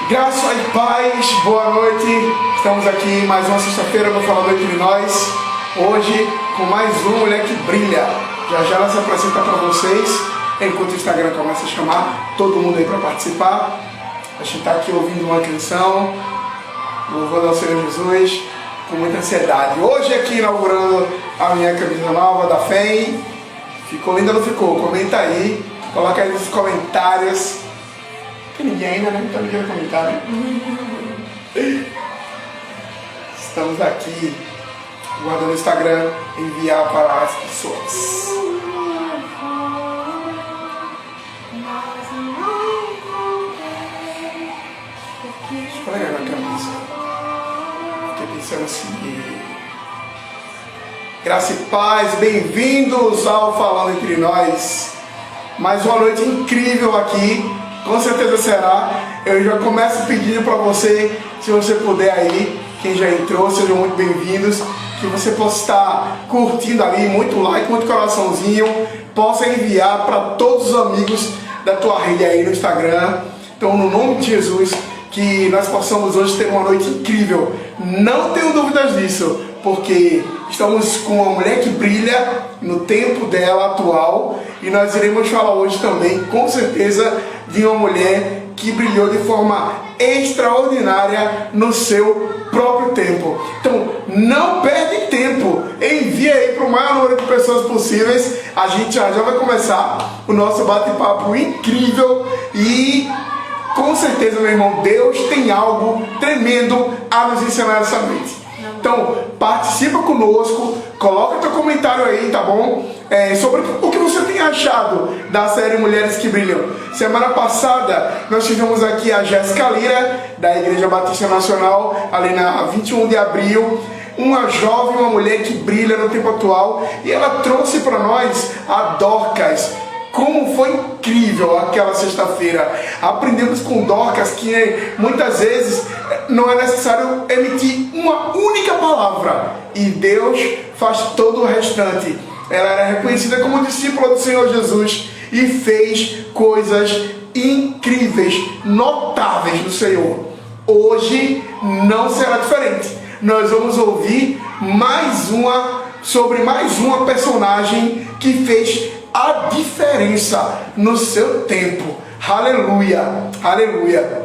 Graça e paz, boa noite. Estamos aqui mais uma sexta-feira no Falador Entre Nós. Hoje com mais uma mulher que brilha. Já já ela se apresenta para vocês. Enquanto o Instagram começa a chamar todo mundo aí para participar. A gente está aqui ouvindo uma canção, louvando ao Senhor Jesus, com muita ansiedade. Hoje aqui inaugurando a minha camisa nova da FEM. Ficou linda ou não ficou? Comenta aí, coloca aí nos comentários. Que ninguém ainda, né? Então ninguém vai comentar, né? Estamos aqui guardando o Instagram, enviar para as pessoas. Ficou legal na camisa. Fiquei pensando assim. Graça e paz, bem-vindos ao Falando Entre Nós. Mais uma noite incrível aqui. Com certeza será. Eu já começo pedindo para você, se você puder aí, quem já entrou, sejam muito bem-vindos. Que você possa estar curtindo ali, muito like, muito coraçãozinho. Possa enviar para todos os amigos da tua rede aí no Instagram. Então, no nome de Jesus, que nós possamos hoje ter uma noite incrível. Não tenho dúvidas disso, porque estamos com uma mulher que brilha no tempo dela atual. E nós iremos falar hoje também, com certeza, de uma mulher que brilhou de forma extraordinária no seu próprio tempo. Então, não perde tempo, envia aí para o maior número de pessoas possíveis. A gente já vai começar o nosso bate-papo incrível e com certeza, meu irmão, Deus tem algo tremendo a nos ensinar essa noite. Então, participa conosco, coloca teu comentário aí, tá bom? Sobre o que você tem achado da série Mulheres que Brilham. Semana passada, nós tivemos aqui a Jéssica Lira, da Igreja Batista Nacional, ali na 21 de abril. Uma jovem, uma mulher que brilha no tempo atual. E ela trouxe para nós a Dorcas. Como foi incrível aquela sexta-feira. Aprendemos com Dorcas que muitas vezes não é necessário emitir uma única palavra e Deus faz todo o restante. Ela era reconhecida como discípula do Senhor Jesus e fez coisas incríveis, notáveis do Senhor. Hoje não será diferente. Nós vamos ouvir sobre mais uma personagem que fez a diferença no seu tempo. Aleluia, aleluia.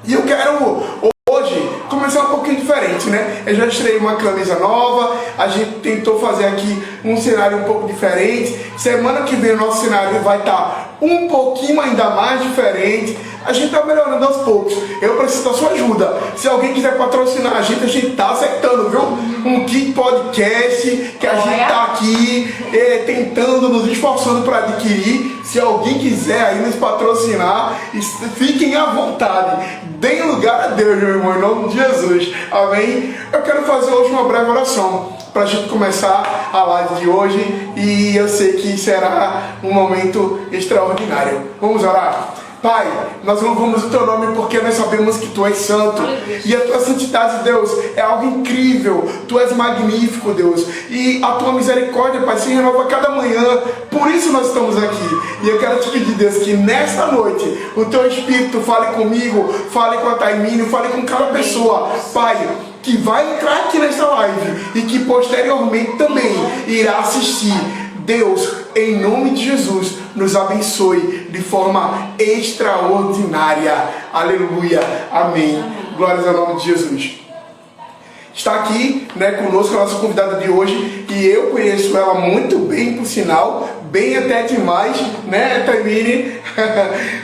E eu quero hoje começar um pouquinho diferente, né? Eu já estreiei uma camisa nova, a gente tentou fazer aqui um cenário um pouco diferente. Semana que vem o nosso cenário vai estar um pouquinho ainda mais diferente. A gente está melhorando aos poucos. Eu preciso da sua ajuda. Se alguém quiser patrocinar a gente está aceitando, viu? Um kit podcast que a gente está aqui tentando, nos esforçando para adquirir. Se alguém quiser aí nos patrocinar, fiquem à vontade. Deem lugar a Deus, meu irmão, em nome de Jesus. Amém? Eu quero fazer hoje uma breve oração para a gente começar a live de hoje. E eu sei que será um momento extraordinário. Vamos orar? Pai, nós louvamos o Teu nome porque nós sabemos que Tu és santo. E a Tua santidade, Deus, é algo incrível. Tu és magnífico, Deus. E a Tua misericórdia, Pai, se renova a cada manhã. Por isso nós estamos aqui. E eu quero te pedir, Deus, que nesta noite o Teu Espírito fale comigo, fale com a Taimine, fale com cada pessoa, Pai, que vai entrar aqui nesta live e que posteriormente também irá assistir. Deus, em nome de Jesus, nos abençoe de forma extraordinária. Aleluia. Amém. Glórias ao nome de Jesus. Está aqui, né, conosco a nossa convidada de hoje, e eu conheço ela muito bem, por sinal, bem até demais, né, Taimine?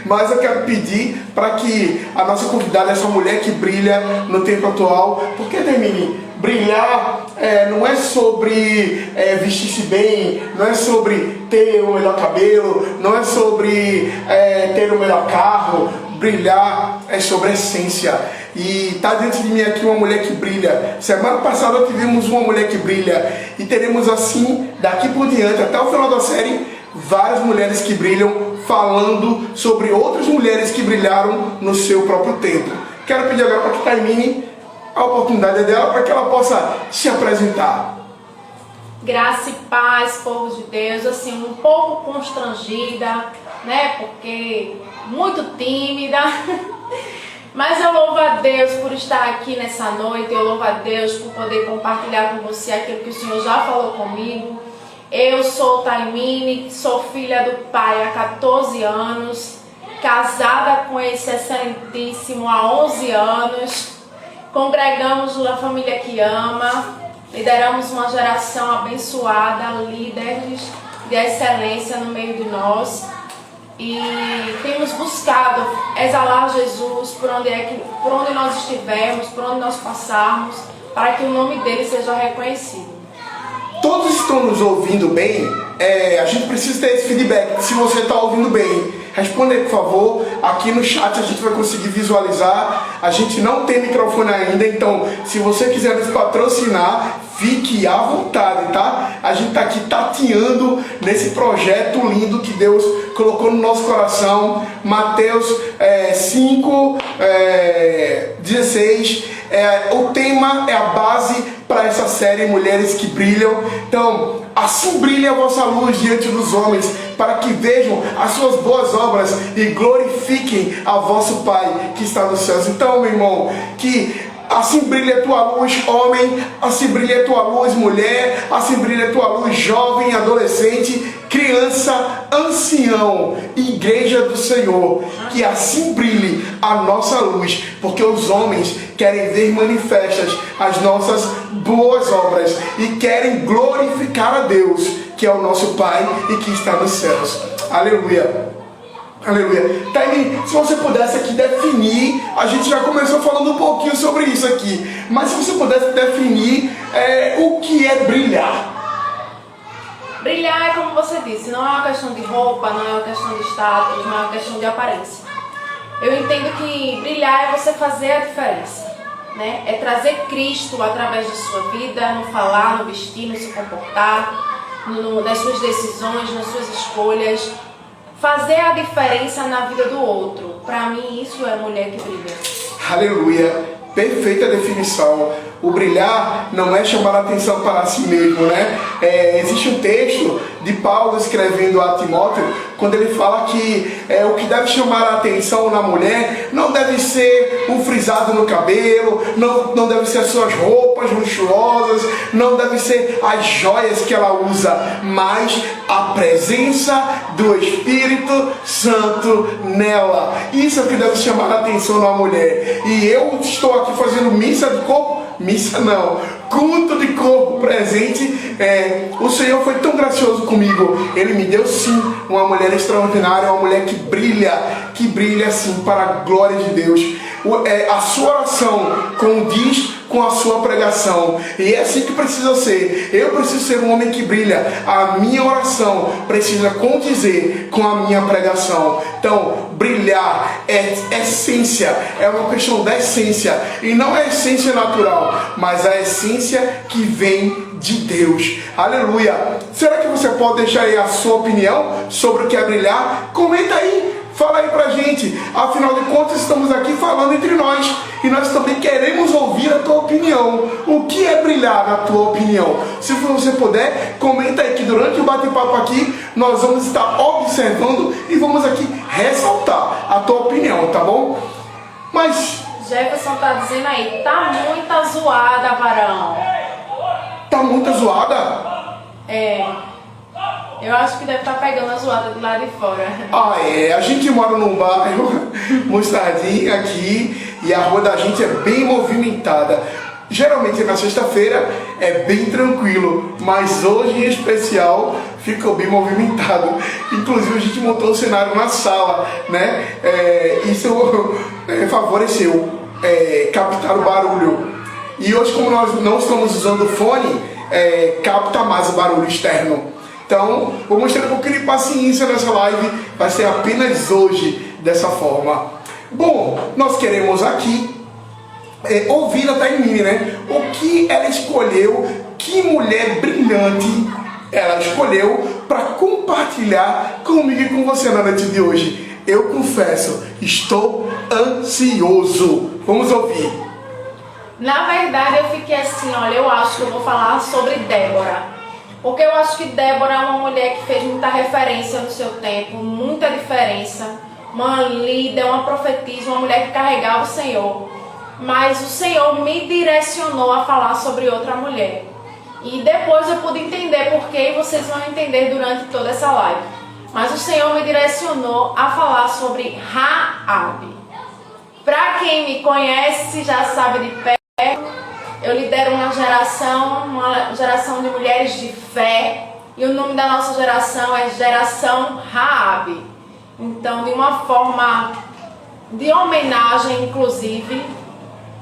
Mas eu quero pedir para que a nossa convidada, essa mulher que brilha no tempo atual, porque, Taimine, brilhar não é sobre vestir-se bem, não é sobre ter o melhor cabelo, não é sobre ter o melhor carro. Brilhar é sobre a essência. E está dentro de mim aqui uma mulher que brilha. Semana passada tivemos uma mulher que brilha. E teremos assim, daqui por diante, até o final da série, várias mulheres que brilham, falando sobre outras mulheres que brilharam no seu próprio tempo. Quero pedir agora para que Taimine, a oportunidade dela, para que ela possa se apresentar. Graça e paz, povo de Deus, assim, um pouco constrangida, né, porque muito tímida, Mas eu louvo a Deus por estar aqui nessa noite, eu louvo a Deus por poder compartilhar com você aquilo que o Senhor já falou comigo. Eu sou Taimine, sou filha do pai há 14 anos, casada com esse excelentíssimo há 11 anos, congregamos uma família que ama, lideramos uma geração abençoada, líderes de excelência no meio de nós. E temos buscado exalar Jesus por onde nós estivermos, por onde nós passarmos, para que o nome dele seja reconhecido. Todos estão nos ouvindo bem? A gente precisa ter esse feedback. Se você está ouvindo bem, responda aí, por favor. Aqui no chat a gente vai conseguir visualizar. A gente não tem microfone ainda, então se você quiser nos patrocinar, fique à vontade, tá? A gente está aqui tateando nesse projeto lindo que Deus colocou no nosso coração. Mateus 5:16. O tema é a base para essa série Mulheres que Brilham. Então, assim brilhe a vossa luz diante dos homens, para que vejam as suas boas obras e glorifiquem a vosso Pai que está nos céus. Então, meu irmão, que assim brilha a tua luz, homem, assim brilha a tua luz, mulher, assim brilha a tua luz, jovem, adolescente, criança, ancião, igreja do Senhor. Que assim brilhe a nossa luz, porque os homens querem ver manifestas as nossas boas obras e querem glorificar a Deus, que é o nosso Pai e que está nos céus. Aleluia. Aleluia. Taimine, se você pudesse aqui definir, a gente já começou falando um pouquinho sobre isso aqui, mas se você pudesse definir o que é brilhar. Brilhar é como você disse, não é uma questão de roupa, não é uma questão de status, não é uma questão de aparência. Eu entendo que brilhar é você fazer a diferença, né? É trazer Cristo através da sua vida, no falar, no vestir, no se comportar, nas suas decisões, nas suas escolhas. Fazer a diferença na vida do outro. Para mim, isso é mulher que brilha. Aleluia. Perfeita definição. O brilhar não é chamar a atenção para si mesmo, né? Existe um texto de Paulo escrevendo a Timóteo, quando ele fala que o que deve chamar a atenção na mulher não deve ser um frisado no cabelo, não deve ser as suas roupas luxuosas, não deve ser as joias que ela usa, mas a presença do Espírito Santo nela. Isso é o que deve chamar a atenção na mulher. E eu estou aqui fazendo missa de corpo, missa não, culto de corpo presente. O Senhor foi tão gracioso comigo. Ele me deu sim uma mulher extraordinária, uma mulher que brilha assim para a glória de Deus. A sua oração condiz com a sua pregação, e é assim que precisa ser. Eu preciso ser um homem que brilha. A minha oração precisa condizer com a minha pregação. Então, brilhar é essência, é uma questão da essência, e não é essência natural, mas a essência que vem de Deus. Aleluia. Será que você pode deixar aí a sua opinião sobre o que é brilhar? Comenta aí. Fala aí pra gente. Afinal de contas, estamos aqui falando entre nós, e nós também queremos ouvir a tua opinião. O que é brilhar na tua opinião? Se você puder, comenta aí, que durante o bate-papo aqui nós vamos estar observando e vamos aqui ressaltar a tua opinião, tá bom? Mas Jefferson tá dizendo aí, tá muito zoada, varão. Tá muito zoada? Eu acho que deve estar pegando a zoada do lado de fora. A gente mora num bairro Mostardinha aqui, e a rua da gente é bem movimentada. Geralmente na sexta-feira é bem tranquilo, mas hoje em especial ficou bem movimentado. Inclusive a gente montou um cenário na sala, né? Isso favoreceu captar o barulho. E hoje, como nós não estamos usando fone, capta mais o barulho externo. Então, vou mostrar um pouquinho de paciência nessa live. Vai ser apenas hoje dessa forma. Bom, nós queremos aqui ouvir a Taimine, né? O que ela escolheu, que mulher brilhante ela escolheu para compartilhar comigo e com você na noite de hoje. Eu confesso, estou ansioso. Vamos ouvir. Na verdade, eu fiquei assim, olha, eu acho que eu vou falar sobre Débora. Porque eu acho que Débora é uma mulher que fez muita referência no seu tempo, muita diferença. uma líder, uma profetisa, uma mulher que carregava o Senhor. Mas o Senhor me direcionou a falar sobre outra mulher. E depois eu pude entender porque, e vocês vão entender durante toda essa live. Mas o Senhor me direcionou a falar sobre Raabe. Para quem me conhece, já sabe de perto, eu lidero uma geração de mulheres de fé. E o nome da nossa geração é Geração Raabe. Então, de uma forma de homenagem, inclusive,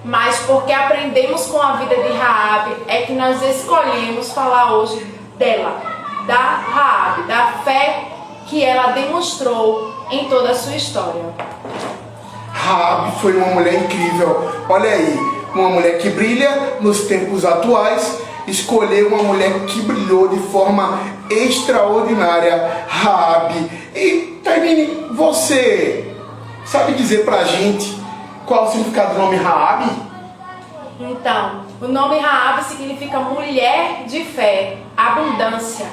mas porque aprendemos com a vida de Raabe, é que nós escolhemos falar hoje dela, da Raabe, da fé que ela demonstrou em toda a sua história. Raabe foi uma mulher incrível. Olha aí, uma mulher que brilha nos tempos atuais. Escolheu uma mulher que brilhou de forma extraordinária, Raabe. E Taimini, você sabe dizer pra gente qual o significado do nome Raabe? Então, o nome Raabe significa mulher de fé, abundância,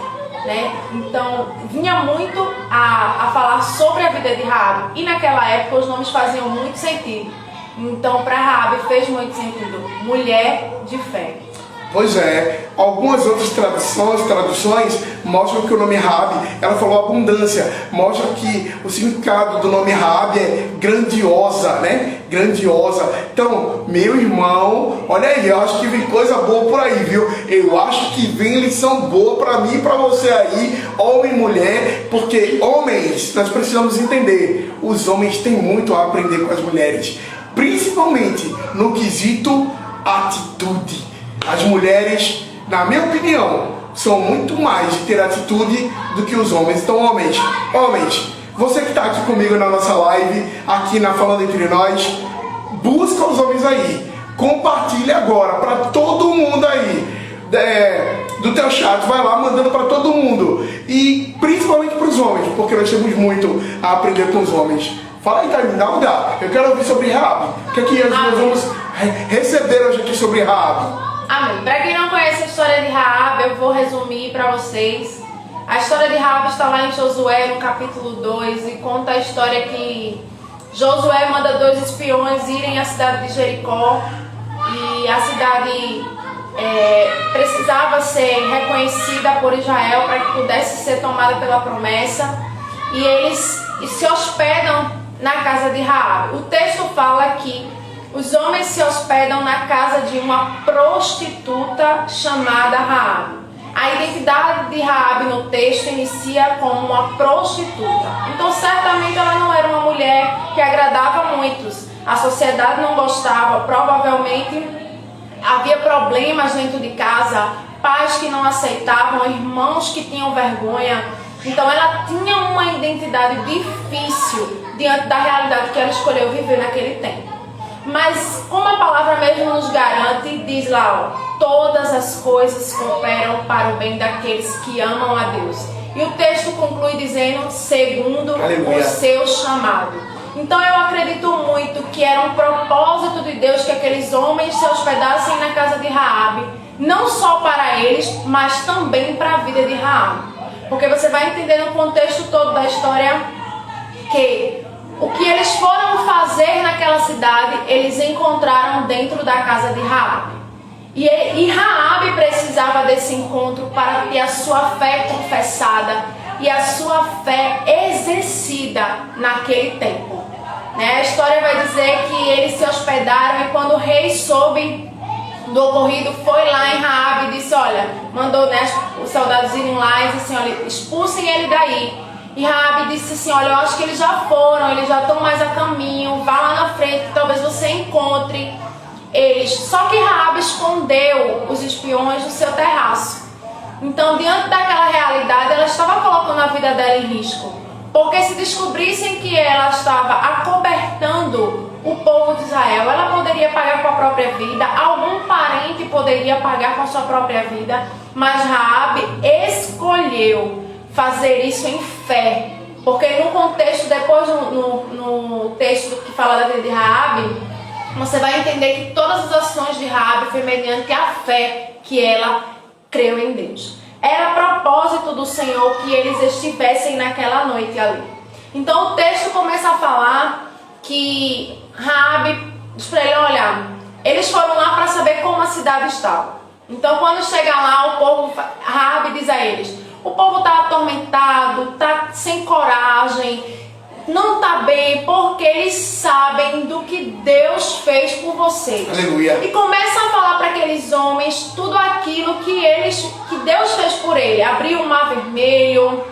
né? Então, vinha muito a falar sobre a vida de Raabe. E naquela época os nomes faziam muito sentido. Então, para Raabe fez muito sentido, mulher de fé. Pois é, algumas outras traduções mostram que o nome Raabe, ela falou abundância, mostra que o significado do nome Raabe é grandiosa, né? Grandiosa. Então, meu irmão, olha aí, eu acho que vem coisa boa por aí, viu? Eu acho que vem lição boa para mim e para você aí, homem e mulher, porque homens, nós precisamos entender, os homens têm muito a aprender com as mulheres, principalmente no quesito atitude. As mulheres, na minha opinião, são muito mais de ter atitude do que os homens. Então, homens, você que está aqui comigo na nossa live, aqui na Falando Entre Nós, busca os homens aí. Compartilha agora para todo mundo aí. Do teu chat, vai lá mandando para todo mundo. E principalmente para os homens, porque nós temos muito a aprender com os homens. Fala aí, Taimini, dá um lugar. Eu quero ouvir sobre Raabe. O que é que nós vamos receber hoje aqui sobre Raabe? Amém. Para quem não conhece a história de Raabe, eu vou resumir para vocês. A história de Raabe está lá em Josué, no capítulo 2, e conta a história que Josué manda 2 espiões irem à cidade de Jericó, e a cidade precisava ser reconhecida por Israel para que pudesse ser tomada pela promessa, e eles se hospedam na casa de Raabe. O texto fala que os homens se hospedam na casa de uma prostituta chamada Raabe. A identidade de Raabe no texto inicia como uma prostituta. Então, certamente ela não era uma mulher que agradava a muitos. A sociedade não gostava, provavelmente havia problemas dentro de casa, pais que não aceitavam, irmãos que tinham vergonha. Então, ela tinha uma identidade difícil diante da realidade que ela escolheu viver naquele tempo. Mas como a palavra mesmo nos garante, diz lá, ó, todas as coisas cooperam para o bem daqueles que amam a Deus. E o texto conclui dizendo, segundo Aleluia. o seu chamado. Então eu acredito muito que era um propósito de Deus que aqueles homens se hospedassem na casa de Raabe, não só para eles, mas também para a vida de Raabe. Porque você vai entender no contexto todo da história que o que eles foram fazer naquela cidade, eles encontraram dentro da casa de Raabe. E Raabe precisava desse encontro para ter a sua fé confessada e a sua fé exercida naquele tempo. A história vai dizer que eles se hospedaram e quando o rei soube do ocorrido, foi lá em Raabe e disse, olha, mandou os soldados irem lá e disse assim, olha, expulsem ele daí. E Raabe disse assim, olha, eu acho que eles já foram, eles já estão mais a caminho, vá lá na frente, talvez você encontre eles. Só que Raabe escondeu os espiões no seu terraço. Então, diante daquela realidade, ela estava colocando a vida dela em risco. Porque se descobrissem que ela estava acobertando o povo de Israel, ela poderia pagar com a própria vida, algum parente poderia pagar com a sua própria vida, mas Raabe escolheu fazer isso em fé, porque no contexto, depois no texto que fala da vida de Raabe, você vai entender que todas as ações de Raabe foi mediante a fé que ela creu em Deus. Era propósito do Senhor que eles estivessem naquela noite ali. Então o texto começa a falar que Raabe diz para ele, olha, eles foram lá para saber como a cidade estava. Então quando chega lá, o povo, Raabe diz a eles, o povo está atormentado, está sem coragem, não está bem, porque eles sabem do que Deus fez por vocês. Aleluia. E começa a falar para aqueles homens tudo aquilo que Deus fez por ele. Abriu o mar vermelho,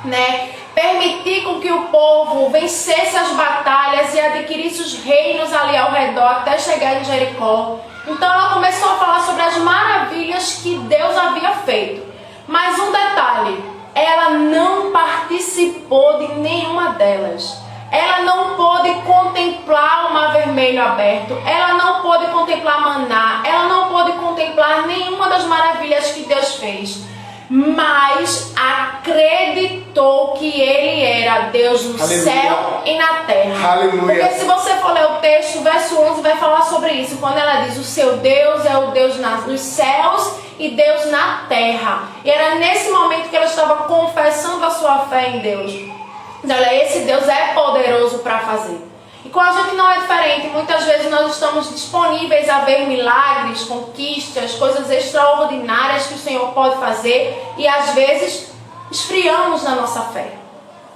né? Permitir com que o povo vencesse as batalhas e adquirisse os reinos ali ao redor até chegar em Jericó. Então ela começou a falar sobre as maravilhas que Deus havia feito. Mas um detalhe, ela não participou de nenhuma delas. Ela não pôde contemplar o mar vermelho aberto. Ela não pôde contemplar maná. Ela não pôde contemplar nenhuma das maravilhas que Deus fez. Mas acreditou que Ele era Deus no Aleluia. Céu e na terra. Aleluia. Porque se você for ler o texto, o verso 11 vai falar sobre isso. Quando ela diz, o seu Deus é o Deus nos céus e Deus na terra. E era nesse momento que ela estava confessando a sua fé em Deus. Olha, esse Deus é poderoso para fazer. E com a gente não é diferente. Muitas vezes nós estamos disponíveis a ver milagres, conquistas, coisas extraordinárias que o Senhor pode fazer. E às vezes esfriamos na nossa fé.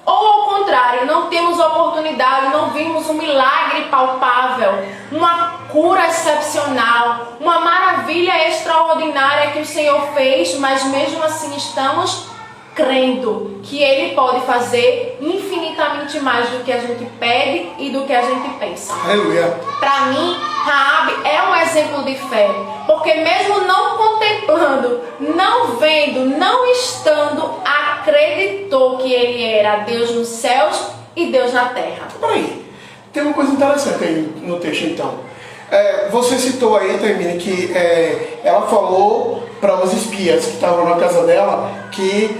Ou ao contrário, não temos oportunidade, não vimos um milagre palpável, uma cura excepcional, uma maravilha extraordinária que o Senhor fez, mas mesmo assim estamos crendo que Ele pode fazer infinitamente mais do que a gente pede e do que a gente pensa. Aleluia. Para mim, Raabe é um exemplo de fé, porque mesmo não contemplando, não vendo, não estando, acreditou que Ele era Deus nos céus e Deus na terra. Peraí, tem uma coisa interessante aí no texto então. Você citou aí, Taimine, que ela falou para os espias que estavam na casa dela que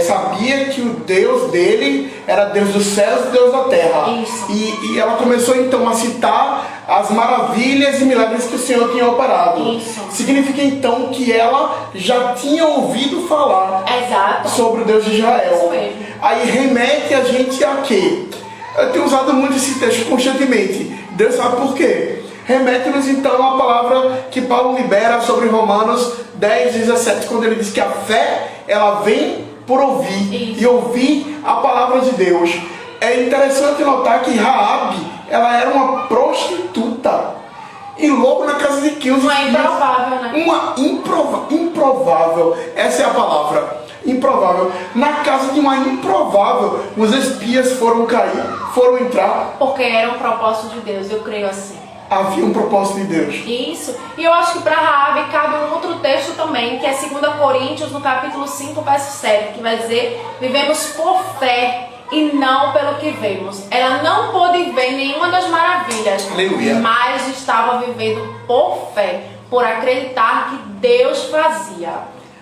sabia que o Deus dele era Deus dos céus e Deus da terra. Isso. E ela começou então a citar as maravilhas e milagres que o Senhor tinha operado. Isso. Significa então que ela já tinha ouvido falar Exato. sobre o Deus de Israel. Isso mesmo. Aí remete a gente a quê? Eu tenho usado muito esse texto constantemente. Deus sabe por quê? Remete-nos então à palavra que Paulo libera sobre Romanos 10:17, quando ele diz que a fé, ela vem por ouvir. Isso. E ouvir a palavra de Deus. É interessante notar que Raabe, ela era uma prostituta. E logo na casa de quem os Uma espias- improvável, né? Uma improvável, essa é a palavra, improvável. Na casa de uma improvável, os espias foram cair, foram entrar. Porque era um propósito de Deus, eu creio assim. Havia um propósito de Deus. Isso. E eu acho que para Raabe cabe um outro texto também, que é 2 Coríntios, no capítulo 5, verso 7, que vai dizer, vivemos por fé e não pelo que vemos. Ela não pôde ver nenhuma das maravilhas, Aleluia. mas estava vivendo por fé, por acreditar que Deus fazia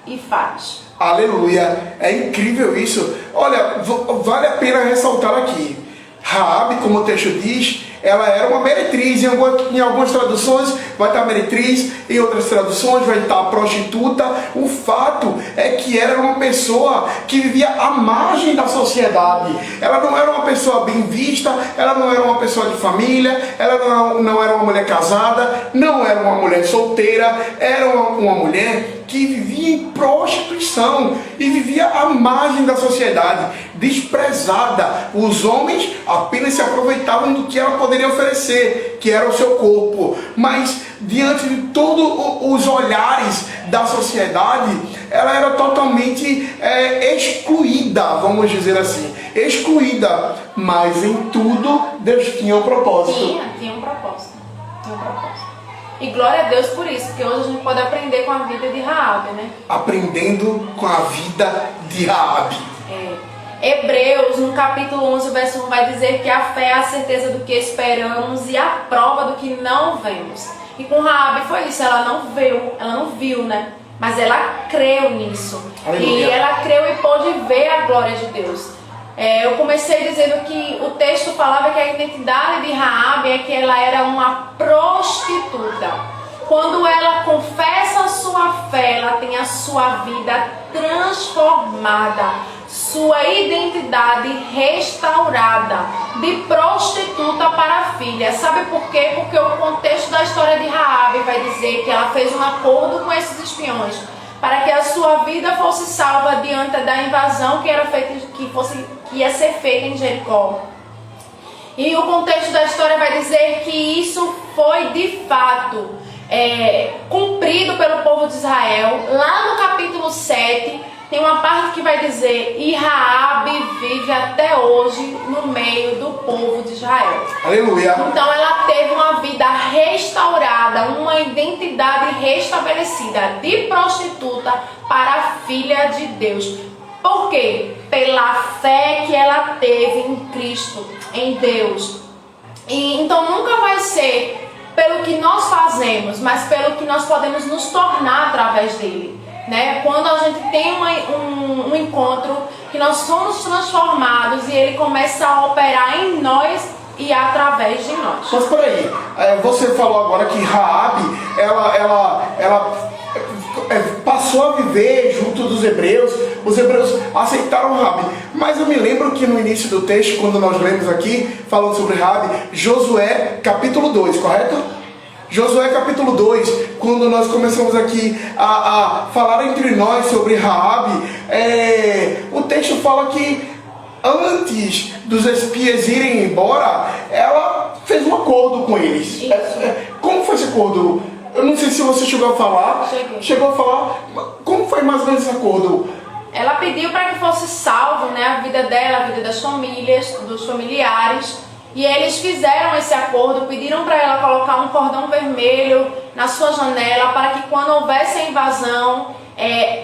e faz. Aleluia. É incrível isso. Olha, vale a pena ressaltar aqui. Raabe, como o texto diz, ela era uma meretriz. Em algumas traduções vai estar meretriz, em outras traduções vai estar prostituta. O fato é que ela era uma pessoa que vivia à margem da sociedade. Ela não era uma pessoa bem vista, ela não era uma pessoa de família, ela não era uma mulher casada, não era uma mulher solteira, era uma mulher que vivia em prostituição e vivia à margem da sociedade, desprezada. Os homens apenas se aproveitavam do que ela poderia oferecer, que era o seu corpo. Mas diante de todos os olhares da sociedade, ela era totalmente excluída, vamos dizer assim, excluída. Mas em tudo Deus tinha um propósito. Tinha um propósito. Tinha um propósito. E glória a Deus por isso, porque hoje a gente pode aprender com a vida de Raabe, né? Aprendendo com a vida de Raabe. Hebreus, no capítulo 11, verso 1, vai dizer que a fé é a certeza do que esperamos e a prova do que não vemos. E com Raabe foi isso, ela não viu, né? Mas ela creu nisso. Aleluia. E ela creu e pôde ver a glória de Deus. Eu comecei dizendo que o texto falava que a identidade de Raabe é que ela era uma prostituta. Quando ela confessa a sua fé, ela tem a sua vida transformada. sua identidade restaurada de prostituta para filha. Sabe por quê? Porque o contexto da história de Raabe vai dizer que ela fez um acordo com esses espiões para que a sua vida fosse salva diante da invasão que ia ser feita em Jericó. E o contexto da história vai dizer que isso foi de fato cumprido pelo povo de Israel. Lá no capítulo 7 tem uma parte que vai dizer: e Raabe vive até hoje no meio do povo de Israel. Aleluia. Então ela teve uma vida restaurada, uma identidade restabelecida de prostituta para filha de Deus. Por quê? Pela fé que ela teve em Cristo, em Deus. E então nunca vai ser pelo que nós fazemos, mas pelo que nós podemos nos tornar através dele. Né? Quando a gente tem um encontro que nós somos transformados e ele começa a operar em nós e através de nós. Mas peraí, você falou agora que Raabe, ela passou a viver junto dos hebreus, os hebreus aceitaram Raabe. Mas eu me lembro que no início do texto, quando nós lemos aqui, falando sobre Raabe, Josué capítulo 2, correto? Josué capítulo 2, quando nós começamos aqui a falar entre nós sobre Raabe, o texto fala que antes dos espias irem embora, ela fez um acordo com eles. Como foi esse acordo? Eu não sei se você chegou a falar. Chegou a falar. Como foi mais ou menos esse acordo? Ela pediu para que fosse salvo, né, a vida dela, a vida das famílias, dos familiares. E eles fizeram esse acordo, pediram para ela colocar um cordão vermelho na sua janela para que quando houvesse a invasão,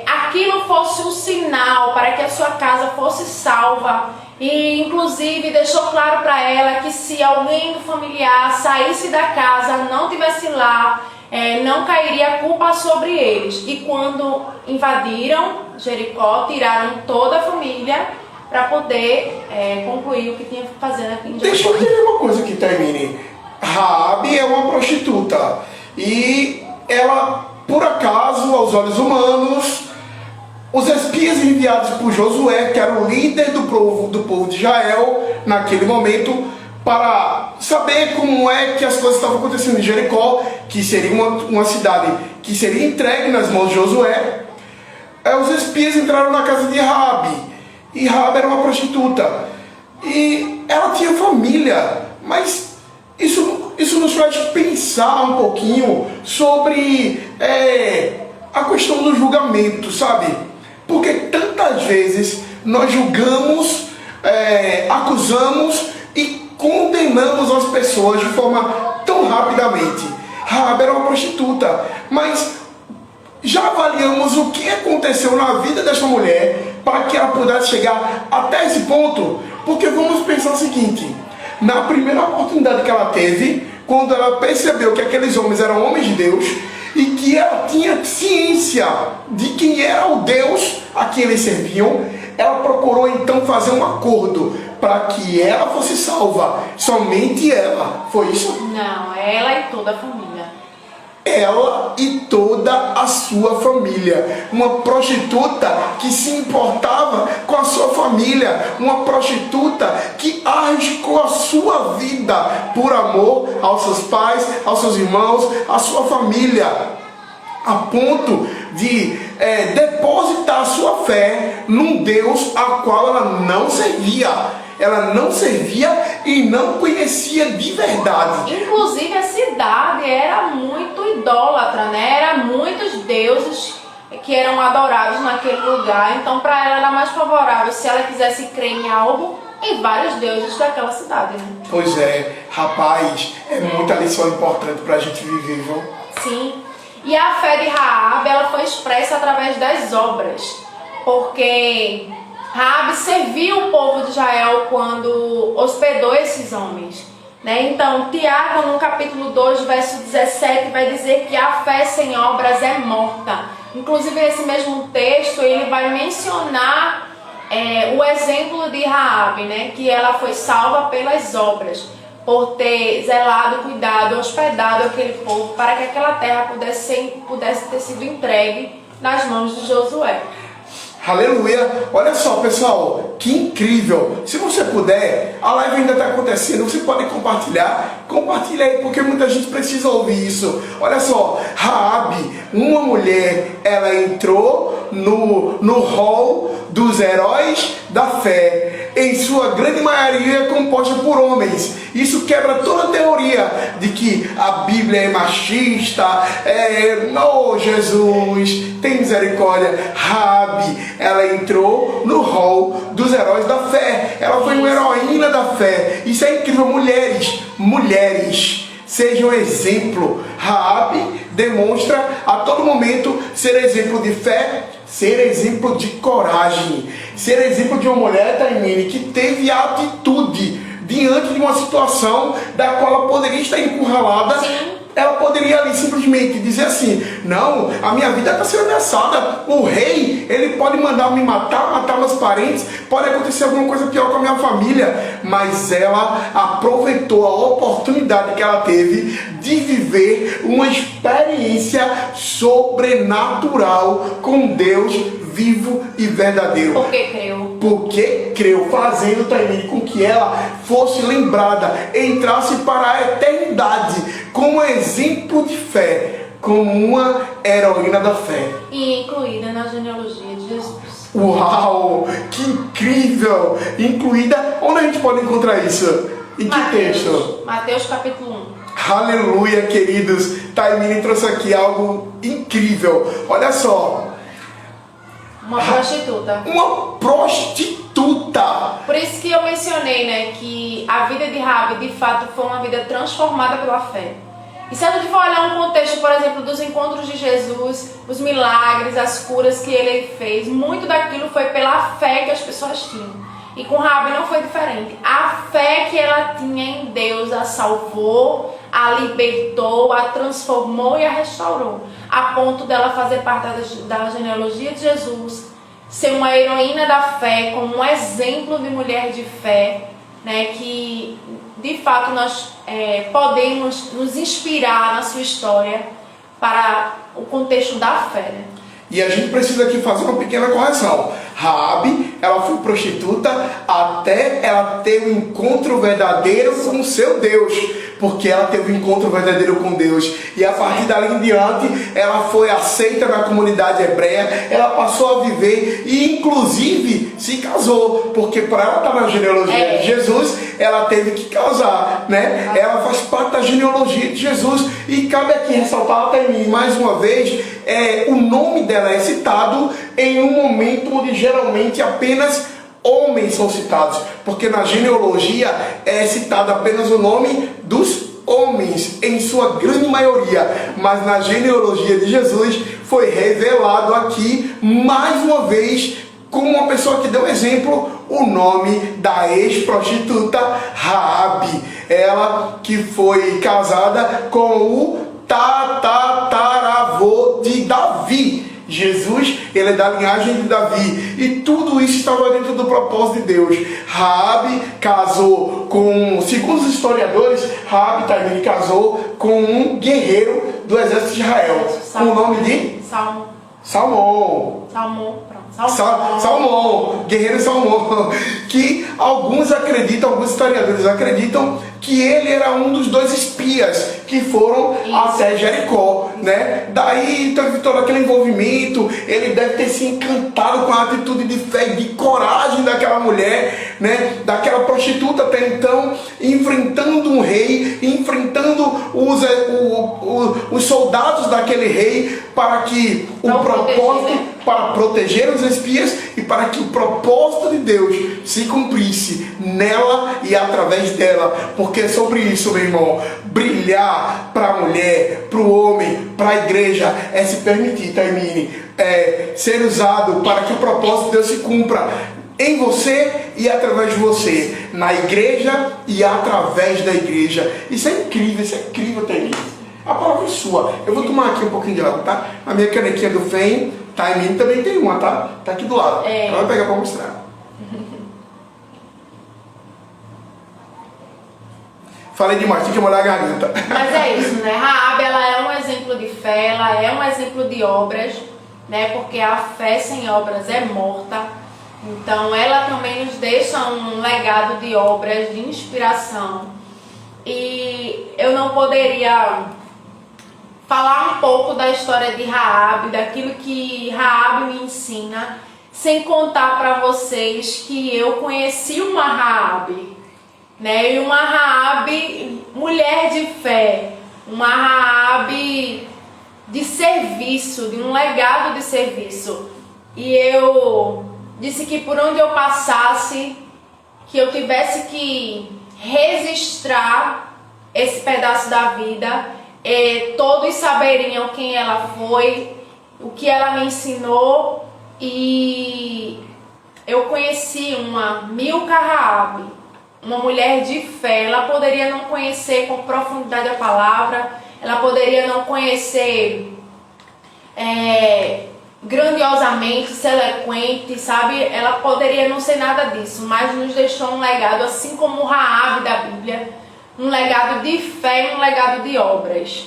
aquilo fosse um sinal para que a sua casa fosse salva. E inclusive deixou claro para ela que se alguém do familiar saísse da casa, não estivesse lá, não cairia a culpa sobre eles. E quando invadiram Jericó, tiraram toda a família para poder concluir o que tinha que fazer aqui em Jericó. Deixa eu dizer uma coisa que termine. Raabe é uma prostituta e ela, por acaso, aos olhos humanos, os espias enviados por Josué, que era o líder do povo de Israel naquele momento, para saber como é que as coisas estavam acontecendo em Jericó, que seria uma cidade que seria entregue nas mãos de Josué, os espias entraram na casa de Raabe. E Raabe era uma prostituta. E ela tinha família. Mas isso nos faz pensar um pouquinho sobre a questão do julgamento, sabe? Porque tantas vezes nós julgamos, acusamos e condenamos as pessoas de forma tão rapidamente. Raabe era uma prostituta. Mas já avaliamos o que aconteceu na vida dessa mulher para que ela pudesse chegar até esse ponto? Porque vamos pensar o seguinte: na primeira oportunidade que ela teve, quando ela percebeu que aqueles homens eram homens de Deus e que ela tinha ciência de quem era o Deus a quem eles serviam, ela procurou então fazer um acordo para que ela fosse salva. Somente ela. Foi isso? Não, ela e toda a família. Ela e toda a sua família. Uma prostituta que se importava com a sua família. Uma prostituta que arriscou a sua vida por amor aos seus pais, aos seus irmãos, à sua família, a ponto de depositar a sua fé num Deus a qual ela não servia. Ela não servia e não conhecia de verdade. Inclusive a cidade era muito idólatra, né? Eram muitos deuses que eram adorados naquele lugar. Então para ela era mais favorável, se ela quisesse crer em algo, em vários deuses daquela cidade, né? Pois é, rapaz, é muita lição importante para a gente viver, viu? Sim. E a fé de Raabe, ela foi expressa através das obras. Porque Raabe serviu o povo de Israel quando hospedou esses homens, né? Então, Tiago, no capítulo 2, verso 17, vai dizer que a fé sem obras é morta. Inclusive, nesse mesmo texto, ele vai mencionar o exemplo de Raabe, né? Que ela foi salva pelas obras, por ter zelado, cuidado, hospedado aquele povo para que aquela terra pudesse ter sido entregue nas mãos de Josué. Aleluia. Olha só, pessoal, que incrível. Se você puder, a live ainda está acontecendo, você pode compartilhar. Compartilha aí, porque muita gente precisa ouvir isso. Olha só, Raabe, uma mulher, ela entrou no hall dos heróis da fé, em sua grande maioria composta por homens. Isso quebra toda a teoria de que a Bíblia é machista, Jesus, tem misericórdia. Raabe, ela entrou no hall dos heróis da fé. Ela foi uma heroína da fé. Isso é incrível. Mulheres, sejam exemplo. Raabe demonstra a todo momento ser exemplo de fé, ser exemplo de coragem, ser exemplo de uma mulher, Taimine, que teve atitude diante de uma situação da qual ela poderia estar encurralada. Sim. Ela poderia ali simplesmente dizer assim: não, a minha vida está sendo ameaçada, o rei, ele pode mandar me matar meus parentes, pode acontecer alguma coisa pior com a minha família. Mas ela aproveitou a oportunidade que ela teve de viver uma experiência sobrenatural com Deus vivo e verdadeiro. Porque creu, fazendo, Taimine, com que ela fosse lembrada, entrasse para a eternidade como exemplo de fé, como uma heroína da fé. E incluída na genealogia de Jesus. Uau, que incrível! Incluída, onde a gente pode encontrar isso? Em que texto? Mateus capítulo 1. Aleluia, queridos. Taimine trouxe aqui algo incrível. Olha só. Uma prostituta. Uma prostituta. Por isso que eu mencionei, né, que a vida de Raabe, de fato, foi uma vida transformada pela fé. E se a gente for olhar um contexto, por exemplo, dos encontros de Jesus, os milagres, as curas que ele fez, muito daquilo foi pela fé que as pessoas tinham. E com Raabe não foi diferente. A fé que ela tinha em Deus a salvou, a libertou, a transformou e a restaurou, a ponto dela fazer parte da genealogia de Jesus, ser uma heroína da fé, como um exemplo de mulher de fé, né, que de fato nós podemos nos inspirar na sua história para o contexto da fé, né? E a gente precisa aqui fazer uma pequena correção. Raabe, ela foi prostituta até ela ter um encontro verdadeiro com o seu Deus. Porque ela teve um encontro verdadeiro com Deus. E a partir dali em diante, ela foi aceita na comunidade hebreia. Ela passou a viver e inclusive se casou. Porque para ela estar na genealogia de Jesus, ela teve que casar, né? Ela faz parte da genealogia de Jesus. E cabe aqui ressaltar até mim, mais uma vez, o nome dela é citado em um momento onde geralmente apenas homens são citados, porque na genealogia é citado apenas o nome dos homens, em sua grande maioria, mas na genealogia de Jesus foi revelado aqui, mais uma vez, como uma pessoa que deu exemplo, o nome da ex-prostituta Raabe, ela que foi casada com o tataravô de Davi. Jesus, ele é da linhagem de Davi, e tudo isso estava dentro do propósito de Deus. Raabe casou com, segundo os historiadores, Raabe também casou com um guerreiro do exército de Israel, com o nome de Salmão, guerreiro Salmão, que alguns historiadores acreditam que ele era um dos 2 espias que foram até Jericó, né? Daí teve todo aquele envolvimento, ele deve ter se encantado com a atitude de fé e de coragem daquela mulher, né? Daquela prostituta até então, enfrentando um rei, enfrentando os soldados daquele rei, para que para proteger os espias e para que o propósito de Deus se cumprisse nela e através dela. Porque é sobre isso, meu irmão, brilhar para a mulher, para o homem, para a igreja, é se permitir, Taimine, ser usado para que o propósito de Deus se cumpra em você e através de você, na igreja e através da igreja. Isso é incrível, Taimine. A palavra é sua. Eu vou tomar aqui um pouquinho de água, tá? A minha canequinha do FEM, Taimine também tem uma, tá? Tá aqui do lado. Ela vai pegar para mostrar. Falei demais, tem que molhar a garganta. Mas é isso, né? Raabe, ela é um exemplo de fé, ela é um exemplo de obras, né? Porque a fé sem obras é morta. Então ela também nos deixa um legado de obras, de inspiração. E eu não poderia falar um pouco da história de Raabe, daquilo que Raabe me ensina, sem contar para vocês que eu conheci uma Raabe, né? E uma Raabe mulher de fé, uma Raabe de serviço, de um legado de serviço. E eu disse que por onde eu passasse, que eu tivesse que registrar esse pedaço da vida. Todos saberiam quem ela foi, o que ela me ensinou. E eu conheci uma Milca Raabe, uma mulher de fé. Ela poderia não conhecer com profundidade a palavra, ela poderia não conhecer grandiosamente, ser eloquente, sabe? Ela poderia não ser nada disso, mas nos deixou um legado, assim como o Raabe da Bíblia, um legado de fé e um legado de obras,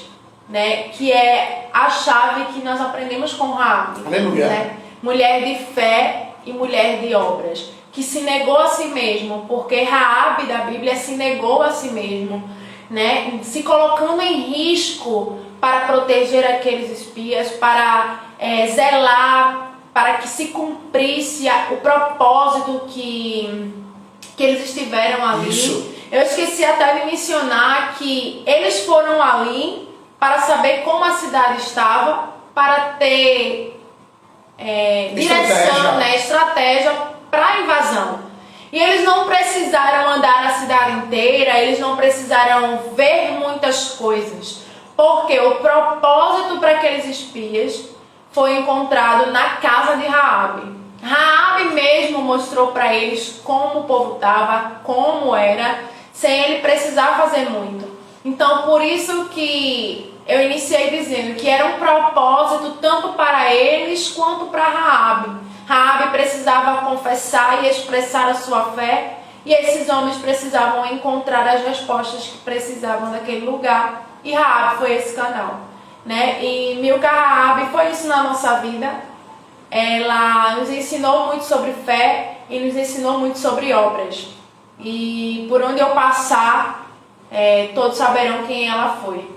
né? Que é a chave que nós aprendemos com Raabe. Aleluia. Né? Mulher de fé e mulher de obras, que se negou a si mesmo, porque Raabe da Bíblia se negou a si mesmo, né? Se colocando em risco para proteger aqueles espias, para zelar, para que se cumprisse o propósito que eles estiveram ali. Isso. Eu esqueci até de mencionar que eles foram ali para saber como a cidade estava, para ter direção, né, estratégia para a invasão. E eles não precisaram andar na cidade inteira, eles não precisaram ver muitas coisas, porque o propósito para aqueles espias foi encontrado na casa de Raabe. Raabe mesmo mostrou para eles como o povo estava, como era, sem ele precisar fazer muito. Então, por isso que eu iniciei dizendo que era um propósito tanto para eles quanto para Raabe. Raabe precisava confessar e expressar a sua fé, e esses homens precisavam encontrar as respostas que precisavam daquele lugar, e Raabe foi esse canal, né? E Milca Raabe foi isso na nossa vida. Ela nos ensinou muito sobre fé e nos ensinou muito sobre obras. E por onde eu passar, todos saberão quem ela foi.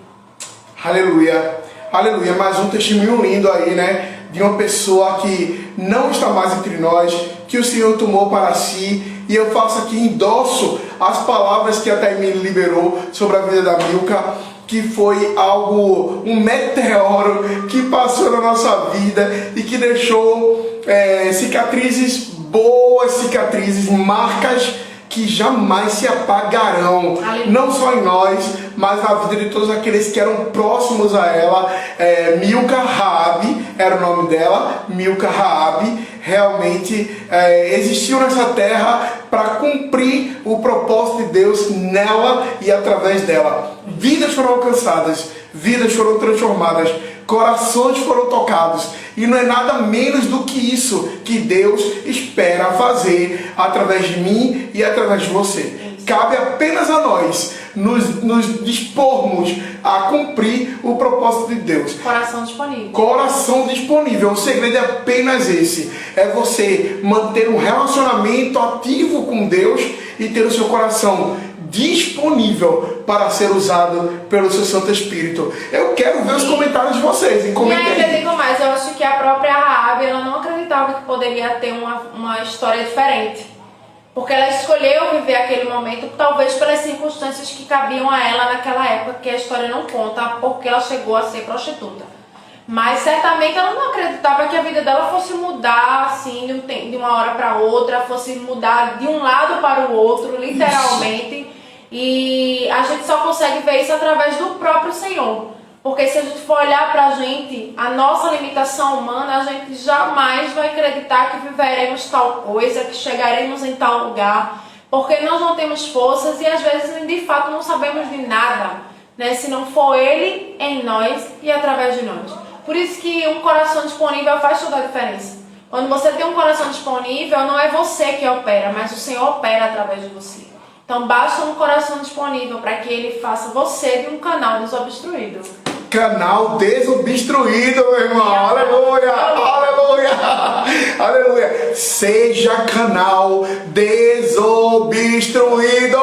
Aleluia, aleluia. Mais um testemunho lindo aí, né? De uma pessoa que não está mais entre nós, que o Senhor tomou para si. E eu faço aqui, endosso as palavras que a Taimine liberou sobre a vida da Milca, que foi algo, um meteoro que passou na nossa vida e que deixou cicatrizes, boas cicatrizes, marcas que jamais se apagarão, não só em nós, mas na vida de todos aqueles que eram próximos a ela. Milca Raabe era o nome dela. Milca Raabe realmente existiu nessa terra para cumprir o propósito de Deus nela e através dela. Vidas foram alcançadas, vidas foram transformadas, corações foram tocados, e não é nada menos do que isso que Deus espera fazer através de mim e através de você. Cabe apenas a nós nos dispormos a cumprir o propósito de Deus. Coração disponível. Coração disponível. O segredo é apenas esse. É você manter um relacionamento ativo com Deus e ter o seu coração disponível para ser usado pelo seu Santo Espírito. Eu quero ver os comentários de vocês. E ainda digo mais, eu acho que a própria Raabe, ela não acreditava que poderia ter uma história diferente. Porque ela escolheu viver aquele momento, talvez pelas circunstâncias que cabiam a ela naquela época, que a história não conta, porque ela chegou a ser prostituta. Mas certamente ela não acreditava que a vida dela fosse mudar assim de uma hora para outra, fosse mudar de um lado para o outro, literalmente. Isso. E a gente só consegue ver isso através do próprio Senhor. Porque se a gente for olhar para a gente, a nossa limitação humana, a gente jamais vai acreditar que viveremos tal coisa, que chegaremos em tal lugar. Porque nós não temos forças e às vezes de fato não sabemos de nada, né? Se não for Ele em nós e através de nós. Por isso que um coração disponível faz toda a diferença. Quando você tem um coração disponível, não é você que opera, mas o Senhor opera através de você. Então basta um coração disponível para que Ele faça você de um canal desobstruído. canal desobstruído, meu irmão. Aleluia, aleluia, aleluia. Seja canal desobstruído.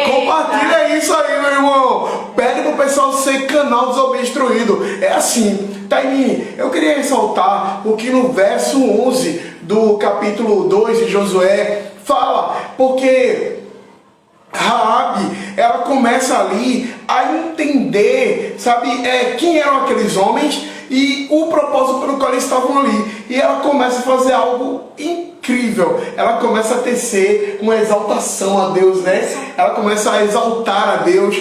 Compartilha isso aí, meu irmão. Pede pro pessoal ser canal desobstruído. É assim, Taimini, eu queria ressaltar o que no verso 11 do capítulo 2 de Josué fala, porque Raabe, ela começa ali a entender, sabe, quem eram aqueles homens e o propósito pelo qual eles estavam ali. E ela começa a fazer algo incrível. Ela começa a tecer uma exaltação a Deus, né? Ela começa a exaltar a Deus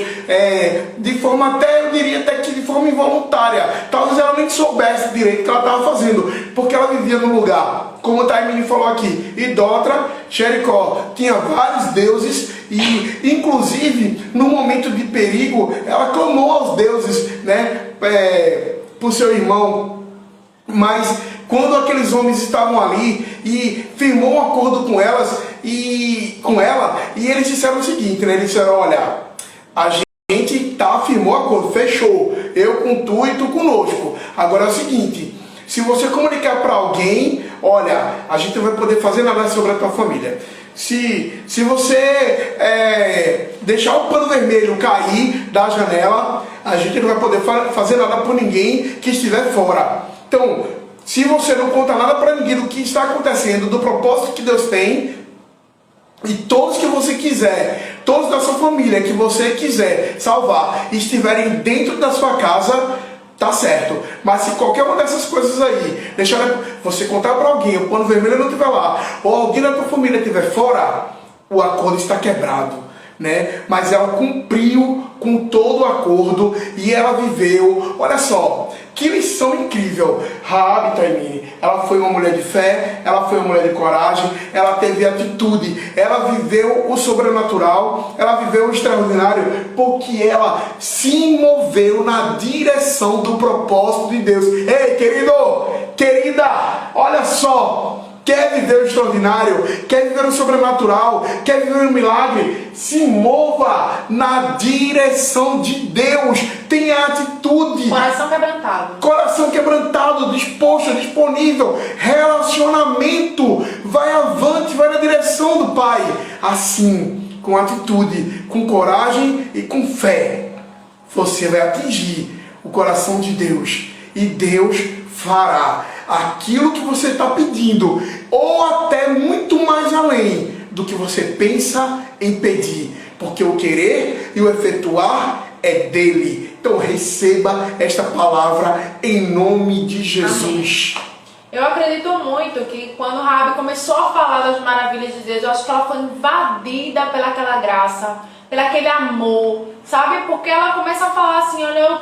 de forma até, eu diria até que de forma involuntária. Talvez ela nem soubesse direito o que ela estava fazendo, porque ela vivia num lugar, como o Taimini falou aqui, idólatra. Jericó tinha vários deuses e, inclusive, no momento de perigo, ela clamou aos deuses, né, por seu irmão. Mas quando aqueles homens estavam ali e firmou um acordo com ela, e eles disseram o seguinte, né? Eles disseram: olha, a gente firmou acordo, fechou, eu com tu e tu conosco. Agora é o seguinte, se você comunicar para alguém, olha, a gente não vai poder fazer nada sobre a tua família. Se você deixar o pano vermelho cair da janela, a gente não vai poder fazer nada por ninguém que estiver fora. Então, se você não conta nada para ninguém do que está acontecendo, do propósito que Deus tem, e todos que você quiser, todos da sua família que você quiser salvar, estiverem dentro da sua casa, tá certo. Mas se qualquer uma dessas coisas aí, deixar você contar para alguém, o pano vermelho não estiver lá, ou alguém da tua família estiver fora, o acordo está quebrado, né? Mas ela cumpriu com todo o acordo e ela viveu. Olha só, que lição incrível. Raabe, Taimini, ela foi uma mulher de fé, ela foi uma mulher de coragem, ela teve atitude, ela viveu o sobrenatural, ela viveu o extraordinário, porque ela se moveu na direção do propósito de Deus. Ei, querido, querida, olha só, quer viver o extraordinário, quer viver o sobrenatural, quer viver um milagre, se mova na direção de Deus. Tenha atitude. Coração quebrantado, disposto, disponível. Relacionamento. Vai avante, vai na direção do Pai. Assim, com atitude, com coragem e com fé, você vai atingir o coração de Deus. E Deus fará aquilo que você está pedindo, ou até muito mais além do que você pensa em pedir, porque o querer e o efetuar é dele. Então receba esta palavra em nome de Jesus. Amém. Eu acredito muito que quando Raabe começou a falar das maravilhas de Deus, eu acho que ela foi invadida pelaquela graça, pelaquele amor, sabe? Porque ela começa a falar assim: olha,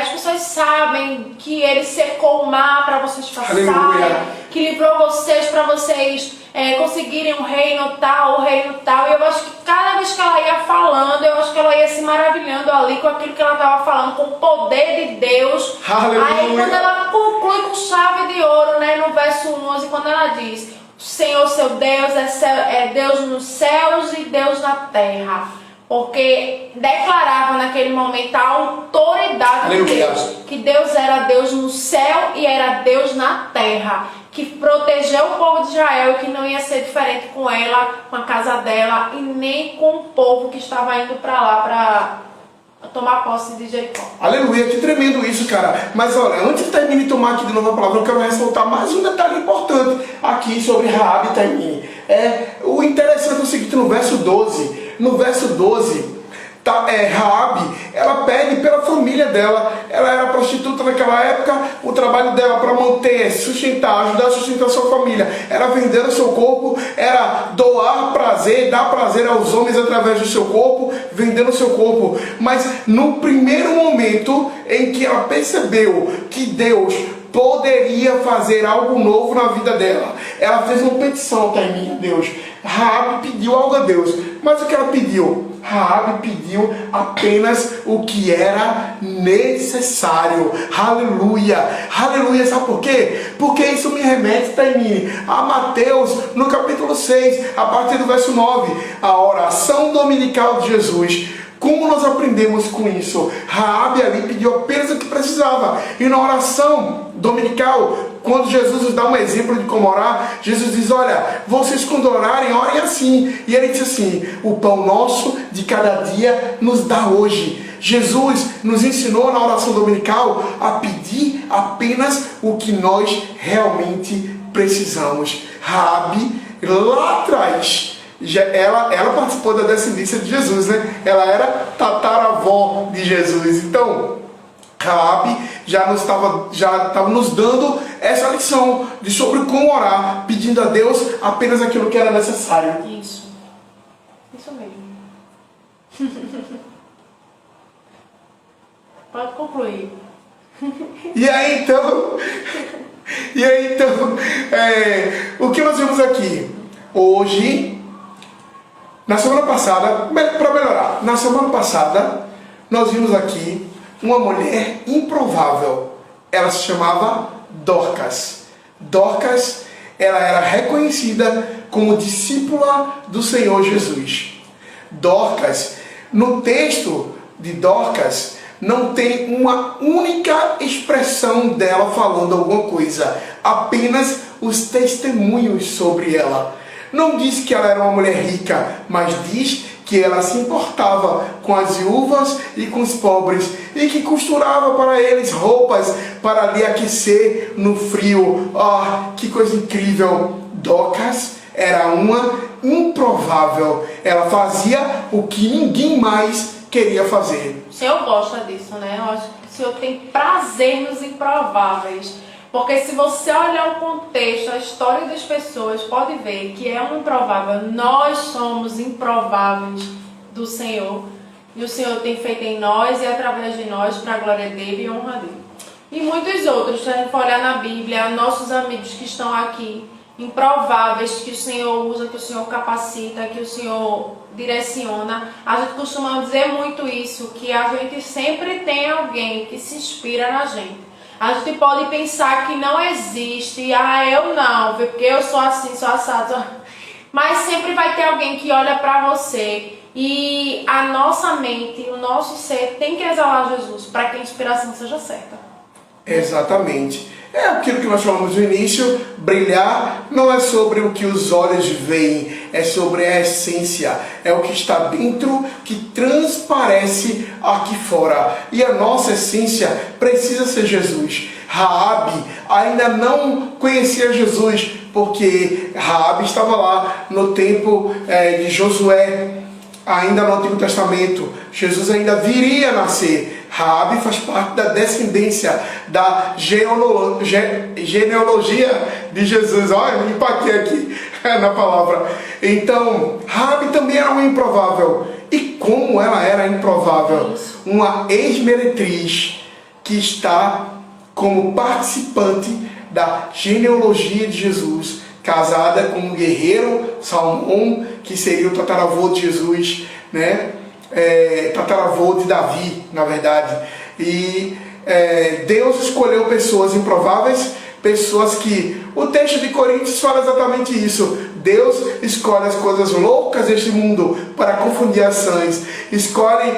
as pessoas sabem que ele secou o mar para vocês passarem, que livrou vocês para vocês conseguirem um reino tal, E eu acho que cada vez que ela ia falando, eu acho que ela ia se maravilhando ali com aquilo que ela estava falando, com o poder de Deus. Aleluia. Aí quando ela conclui com chave de ouro, né, no verso 11, quando ela diz: o Senhor seu Deus é Deus nos céus e Deus na terra. Porque declarava naquele momento a autoridade de Deus, que Deus era Deus no céu e era Deus na terra, que protegeu o povo de Israel e que não ia ser diferente com ela, com a casa dela e nem com o povo que estava indo para lá para tomar posse de Jericó. Aleluia, que tremendo isso, cara. Mas olha, antes de Taimini tomar aqui de novo a palavra, eu quero ressaltar mais um detalhe importante aqui sobre Raabe e Taimini. O interessante é o seguinte, no verso 12, Raabe, ela pede pela família dela. Ela era prostituta naquela época. O trabalho dela para manter, sustentar, ajudar a sustentar a sua família era vender o seu corpo, era doar prazer, dar prazer aos homens através do seu corpo, vendendo o seu corpo. Mas no primeiro momento em que ela percebeu que Deus poderia fazer algo novo na vida dela, ela fez uma petição, Taimini, a Deus. Raabe pediu algo a Deus. Mas o que ela pediu? Raabe pediu apenas o que era necessário. Aleluia, aleluia. Sabe por quê? Porque isso me remete, Taimine, a Mateus, no capítulo 6, a partir do verso 9, a oração dominical de Jesus. Como nós aprendemos com isso? Raabe ali pediu apenas o que precisava. E na oração dominical, quando Jesus nos dá um exemplo de como orar, Jesus diz, olha, vocês quando orarem, orem assim. E ele diz assim, o pão nosso de cada dia nos dá hoje. Jesus nos ensinou na oração dominical a pedir apenas o que nós realmente precisamos. Raabe, lá atrás, ela participou da descendência de Jesus, né? Ela era tataravó de Jesus. Então, Raabe já estava nos dando essa lição de sobre como orar, pedindo a Deus apenas aquilo que era necessário. Isso mesmo. Pode concluir. E aí então, o que nós vimos aqui? Hoje, na semana passada, para melhorar, na semana passada, nós vimos aqui uma mulher improvável. Ela se chamava Dorcas. Dorcas, ela era reconhecida como discípula do Senhor Jesus. Dorcas, no texto de Dorcas, não tem uma única expressão dela falando alguma coisa, apenas os testemunhos sobre ela. Não diz que ela era uma mulher rica, mas diz que ela se importava com as viúvas e com os pobres e que costurava para eles roupas para lhe aquecer no frio. Ah, que coisa incrível! Dorcas era uma improvável. Ela fazia o que ninguém mais queria fazer. O Senhor gosta disso, né? Eu acho que o Senhor tem prazer nos improváveis. Porque se você olhar o contexto, a história das pessoas, pode ver que é um improvável. Nós somos improváveis do Senhor. E o Senhor tem feito em nós e através de nós para a glória dele e honra dele. E muitos outros, se a gente for olhar na Bíblia, nossos amigos que estão aqui, improváveis, que o Senhor usa, que o Senhor capacita, que o Senhor direciona. A gente costuma dizer muito isso, que a gente sempre tem alguém que se inspira na gente. A gente pode pensar que não existe, eu não, porque eu sou assim, sou assado. Mas sempre vai ter alguém que olha para você e a nossa mente, o nosso ser tem que exalar Jesus para que a inspiração seja certa. Exatamente. É aquilo que nós falamos no início, brilhar não é sobre o que os olhos veem, é sobre a essência, é o que está dentro que transparece aqui fora. E a nossa essência precisa ser Jesus. Raabe ainda não conhecia Jesus, porque Raabe estava lá no tempo de Josué, ainda no Antigo Testamento. Jesus ainda viria a nascer. Raabe faz parte da descendência, da genealogia de Jesus. Olha, me empaquei aqui na palavra. Então, Raabe também era uma improvável. E como ela era improvável? Uma ex-meretriz que está como participante da genealogia de Jesus, casada com um guerreiro, Salmão, que seria o tataravô de Jesus, né? Tataravô de Davi, na verdade. E Deus escolheu pessoas improváveis, pessoas que o texto de Coríntios fala exatamente isso. Deus escolhe as coisas loucas deste mundo para confundir as sãs, escolhe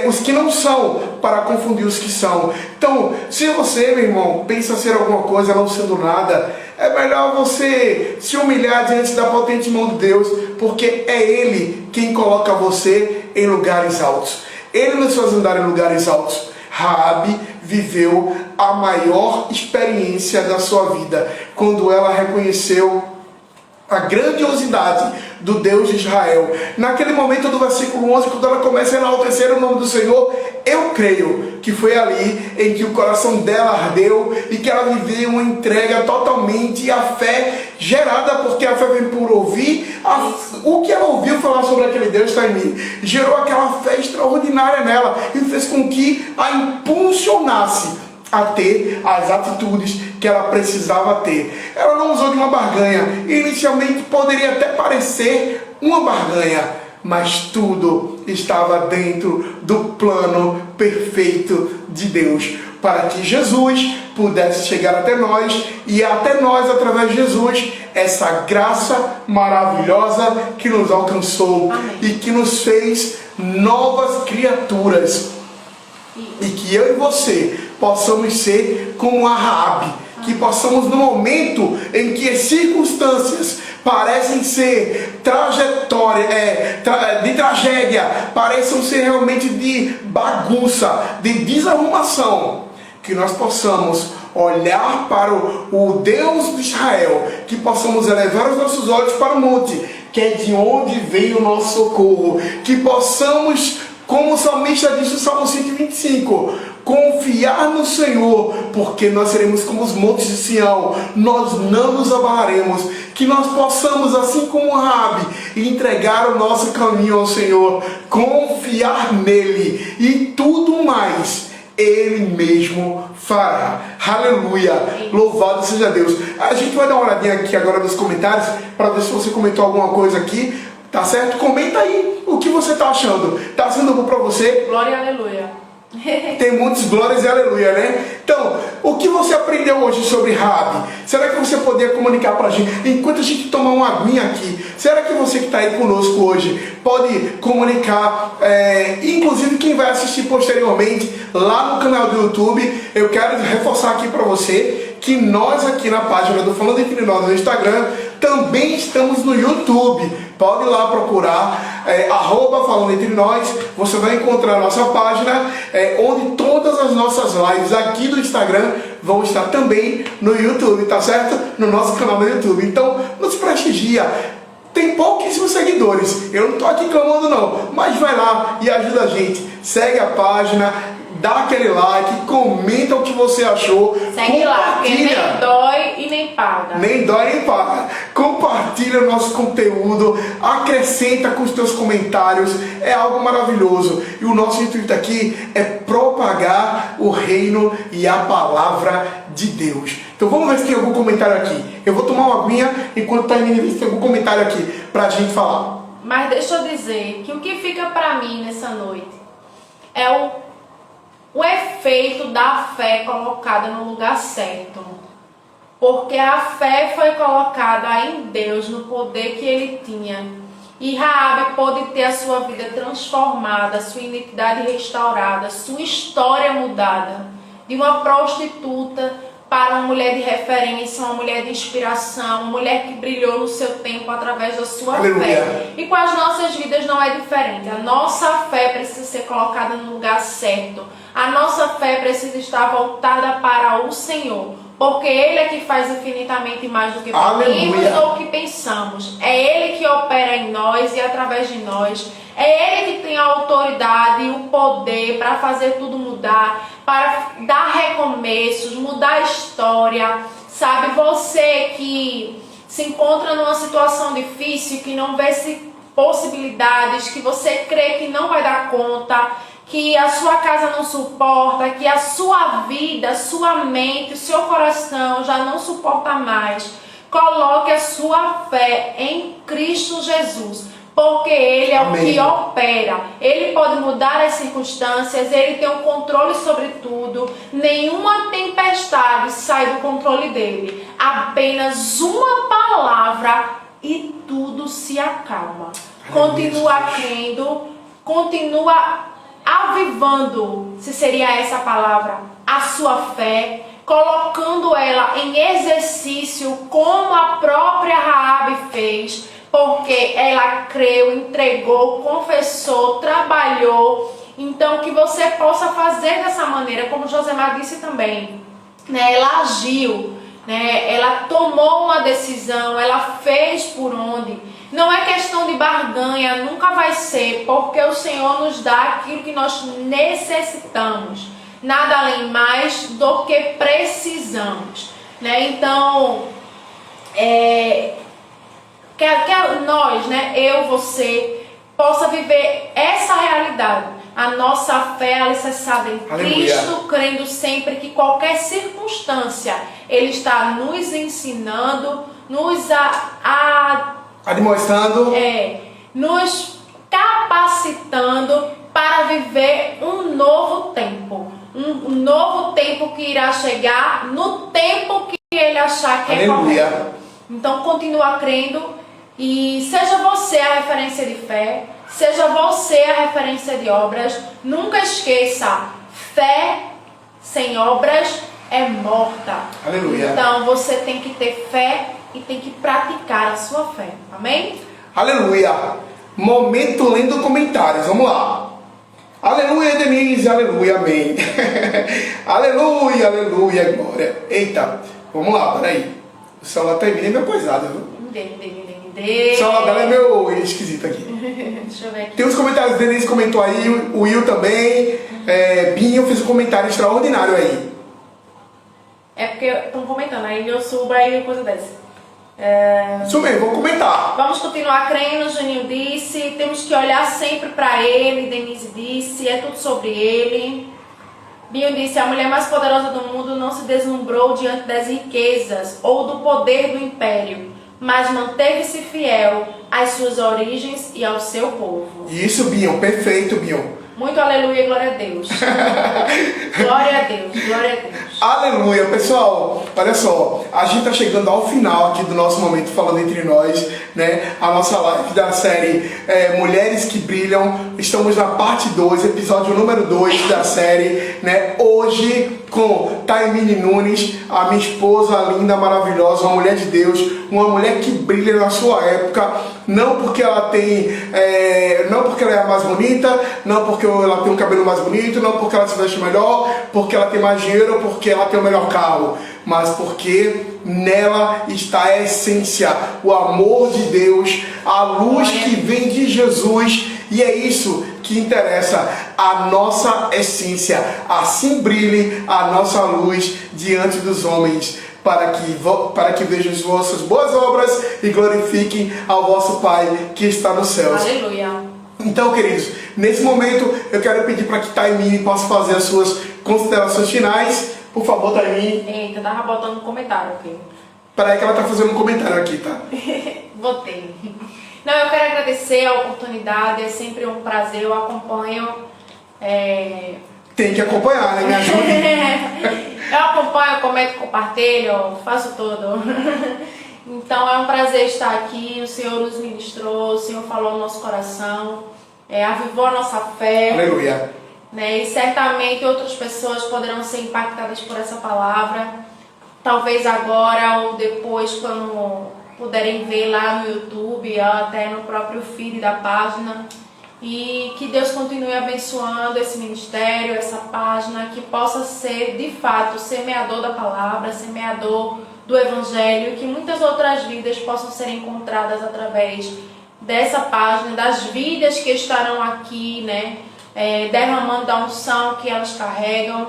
os que não são para confundir os que são. Então, se você, meu irmão, pensa ser alguma coisa não sendo nada, é melhor você se humilhar diante da potente mão de Deus, porque é Ele quem coloca você em lugares altos. Ele nos faz andar em lugares altos. Raabe viveu a maior experiência da sua vida quando ela reconheceu a grandiosidade do Deus de Israel. Naquele momento do versículo 11, quando ela começa a enaltecer o nome do Senhor, eu creio que foi ali em que o coração dela ardeu e que ela viveu uma entrega totalmente à fé gerada, porque a fé vem por ouvir. O que ela ouviu falar sobre aquele Deus está em mim, gerou aquela fé extraordinária nela e fez com que a impulsionasse a ter as atitudes que ela precisava ter. Ela não usou de uma barganha. Inicialmente poderia até parecer uma barganha, mas tudo estava dentro do plano perfeito de Deus, para que Jesus pudesse chegar até nós e até nós, através de Jesus, essa graça maravilhosa que nos alcançou. Amém. E que nos fez novas criaturas. E que eu e você possamos ser como a Raabe, que possamos, no momento em que as circunstâncias parecem ser de tragédia, parecem ser realmente de bagunça, de desarrumação, que nós possamos olhar para o Deus de Israel, que possamos elevar os nossos olhos para o monte, que é de onde vem o nosso socorro, que possamos, como o salmista diz no Salmo 125, confiar no Senhor, porque nós seremos como os montes de Sião, nós não nos abalaremos, que nós possamos, assim como Raabe, entregar o nosso caminho ao Senhor, confiar nele e tudo mais Ele mesmo fará. Aleluia! Louvado seja Deus. A gente vai dar uma olhadinha aqui agora nos comentários, para ver se você comentou alguma coisa aqui, tá certo? Comenta aí o que você tá achando. Tá sendo bom para você? Glória e aleluia. Tem muitas glórias e aleluia, né? Então, o que você aprendeu hoje sobre Raabe? Será que você poderia comunicar pra gente? Enquanto a gente tomar uma aguinha aqui, será que você que está aí conosco hoje pode comunicar? Inclusive quem vai assistir posteriormente lá no canal do YouTube, eu quero reforçar aqui pra você que nós aqui na página do Falando Entre Nós no Instagram também estamos no YouTube. Pode ir lá procurar @Falando Entre Nós. Você vai encontrar a nossa página, onde todas as nossas lives aqui do Instagram vão estar também no YouTube, tá certo? No nosso canal no YouTube. Então, nos prestigia. Tem pouquíssimos seguidores. Eu não estou aqui clamando não, mas vai lá e ajuda a gente. Segue a página, dá aquele like, comenta o que você achou. Segue lá, porque nem dói e nem paga. Nem dói nem paga. Compartilha o nosso conteúdo, acrescenta com os teus comentários, é algo maravilhoso. E o nosso intuito aqui é propagar o reino e a palavra de Deus. Então vamos ver se tem algum comentário aqui. Eu vou tomar uma aguinha enquanto tá indo ver se tem algum comentário aqui pra gente falar. Mas deixa eu dizer que o que fica pra mim nessa noite é o efeito da fé colocada no lugar certo. Porque a fé foi colocada em Deus, no poder que Ele tinha. E Raabe pôde ter a sua vida transformada, sua identidade restaurada, sua história mudada. De uma prostituta para uma mulher de referência, uma mulher de inspiração, uma mulher que brilhou no seu tempo através da sua fé. E com as nossas vidas não é diferente. A nossa fé precisa ser colocada no lugar certo. A nossa fé precisa estar voltada para o Senhor, porque Ele é que faz infinitamente mais do que pedimos ou que pensamos. É Ele que opera em nós e através de nós. É Ele que tem a autoridade e o poder para fazer tudo mudar, para dar recomeços, mudar a história. Sabe, você que se encontra numa situação difícil, que não vê possibilidades, que você crê que não vai dar conta, que a sua casa não suporta, que a sua vida, a sua mente, o seu coração já não suporta mais. Coloque a sua fé em Cristo Jesus, porque Ele é o que opera. Ele pode mudar as circunstâncias, Ele tem o controle sobre tudo. Nenhuma tempestade sai do controle dEle. Apenas uma palavra e tudo se acalma. Continua crendo, continua avivando, se seria essa a palavra, a sua fé, colocando ela em exercício como a própria Raabe fez, porque ela creu, entregou, confessou, trabalhou. Então que você possa fazer dessa maneira, como Josemar disse também, né? Ela agiu, né? Ela tomou uma decisão, ela fez por onde. Não é questão de barganha, nunca vai ser, porque o Senhor nos dá aquilo que nós necessitamos, nada além mais do que precisamos, né? Então, que nós, né, eu, você, possa viver essa realidade, a nossa fé alicerçada em Cristo, crendo sempre que qualquer circunstância Ele está nos ensinando, nos admoestando, nos capacitando para viver um novo tempo. Um novo tempo que irá chegar no tempo que ele achar que Aleluia. é correto. Então continua crendo e seja você a referência de fé, seja você a referência de obras. Nunca esqueça, fé sem obras é morta. Aleluia. Então você tem que ter fé e tem que praticar a sua fé. Amém? Aleluia. Momento lendo comentários. Vamos lá. Aleluia, Denise. Aleluia, amém. Aleluia, aleluia, glória. Eita, vamos lá, peraí. O celular tá meio coisado, viu? O celular dela é meio esquisito aqui. Deixa eu ver aqui. Tem uns comentários, Denise comentou aí, o Will também. Binho fez um comentário extraordinário aí. É porque estão comentando, aí eu subo aí coisa dessa. Isso mesmo, vou comentar. Vamos continuar crendo, Juninho disse. Temos que olhar sempre para ele, Denise disse. É tudo sobre ele. Binho disse, a mulher mais poderosa do mundo não se deslumbrou diante das riquezas ou do poder do império, mas manteve-se fiel às suas origens e ao seu povo. Isso, Binho, perfeito, Binho. Muito aleluia e glória a Deus. Glória a Deus, glória a Deus. Aleluia, pessoal, olha só, a gente tá chegando ao final aqui do nosso momento falando entre nós, né, a nossa live da série Mulheres que Brilham. Estamos na parte 2, episódio número 2 da série, né, hoje com Taimine Nunes, a minha esposa linda, maravilhosa, uma mulher de Deus, uma mulher que brilha na sua época, não porque ela tem, não porque ela é a mais bonita, não porque ela tem um cabelo mais bonito, não porque ela se veste melhor, porque ela tem mais dinheiro, porque ela tem o melhor carro, mas porque nela está a essência, o amor de Deus, a luz que vem de Jesus, e é isso que interessa, a nossa essência. Assim brilhe a nossa luz diante dos homens, para que vejam as vossas boas obras e glorifiquem ao vosso Pai que está nos céus. Aleluia. Então, queridos, nesse momento eu quero pedir para que Taimine possa fazer as suas considerações finais. Por favor, Taimine. Eita, eu tava botando um comentário aqui. Peraí que ela tá fazendo um comentário aqui, tá? Botei. Não, eu quero agradecer a oportunidade, é sempre um prazer, eu acompanho. Tem que acompanhar, né? Me ajude. Eu acompanho, comento, compartilho, faço tudo. Então é um prazer estar aqui, o Senhor nos ministrou, o Senhor falou no nosso coração, avivou a nossa fé. Aleluia. Né? E certamente outras pessoas poderão ser impactadas por essa palavra, talvez agora ou depois, quando puderem ver lá no YouTube, até no próprio feed da página. E que Deus continue abençoando esse ministério, essa página, que possa ser de fato semeador da palavra, semeador do evangelho, que muitas outras vidas possam ser encontradas através dessa página, das vidas que estarão aqui, né, derramando da unção que elas carregam,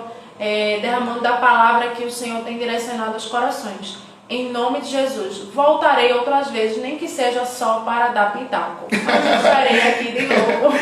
derramando da palavra que o Senhor tem direcionado aos corações. Em nome de Jesus, voltarei outras vezes, nem que seja só para dar pitaco, mas estarei aqui de novo.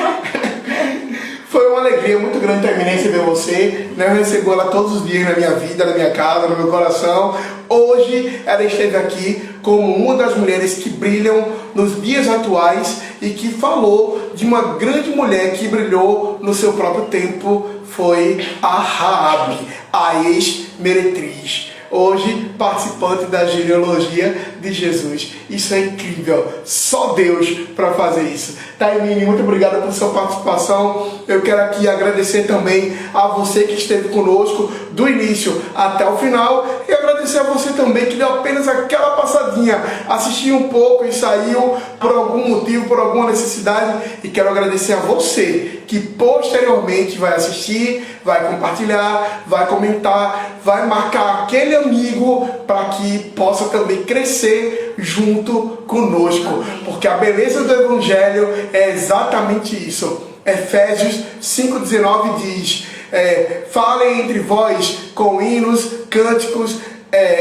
Foi uma alegria muito grande terminar receber você, né? Eu recebo ela todos os dias na minha vida, na minha casa, no meu coração. Hoje ela esteve aqui como uma das mulheres que brilham nos dias atuais e que falou de uma grande mulher que brilhou no seu próprio tempo, foi a Raabe, a ex-meretriz. Hoje, participante da genealogia de Jesus. Isso é incrível. Só Deus para fazer isso. Taimine, muito obrigado por sua participação. Eu quero aqui agradecer também a você que esteve conosco do início até o final. E agradecer a você também que deu apenas aquela passadinha, assistiu um pouco e saiu por algum motivo, por alguma necessidade. E quero agradecer a você que posteriormente vai assistir, vai compartilhar, vai comentar, vai marcar aquele amigo para que possa também crescer junto conosco. Porque a beleza do Evangelho é exatamente isso. Efésios 5,19 diz: falem entre vós com hinos, cânticos,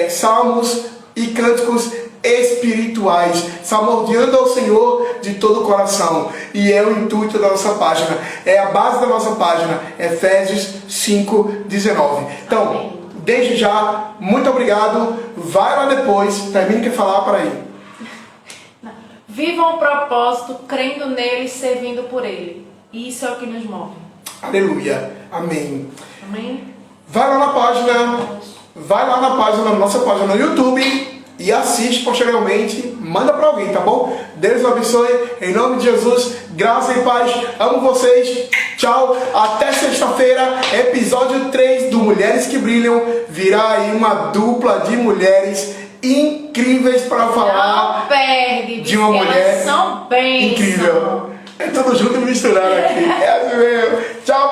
salmos e cânticos espirituais, salmodiando ao Senhor de todo o coração. E é o intuito da nossa página, é a base da nossa página, Efésios 5,19. Então, desde já, muito obrigado. Vai lá depois. Taimine quer falar para aí. vivam o propósito, crendo nele e servindo por ele. Isso é o que nos move. Aleluia. Amém. Amém? Vai lá na página, na nossa página no YouTube e assiste posteriormente. Manda pra alguém, tá bom? Deus abençoe. Em nome de Jesus, graça e paz. Amo vocês. Tchau. Até sexta-feira, episódio 3 do Mulheres que Brilham. Virá aí uma dupla de mulheres incríveis para falar. Não perde, de uma mulher são bênçãos. incrível. É tudo junto e misturado aqui. É assim mesmo. Tchau,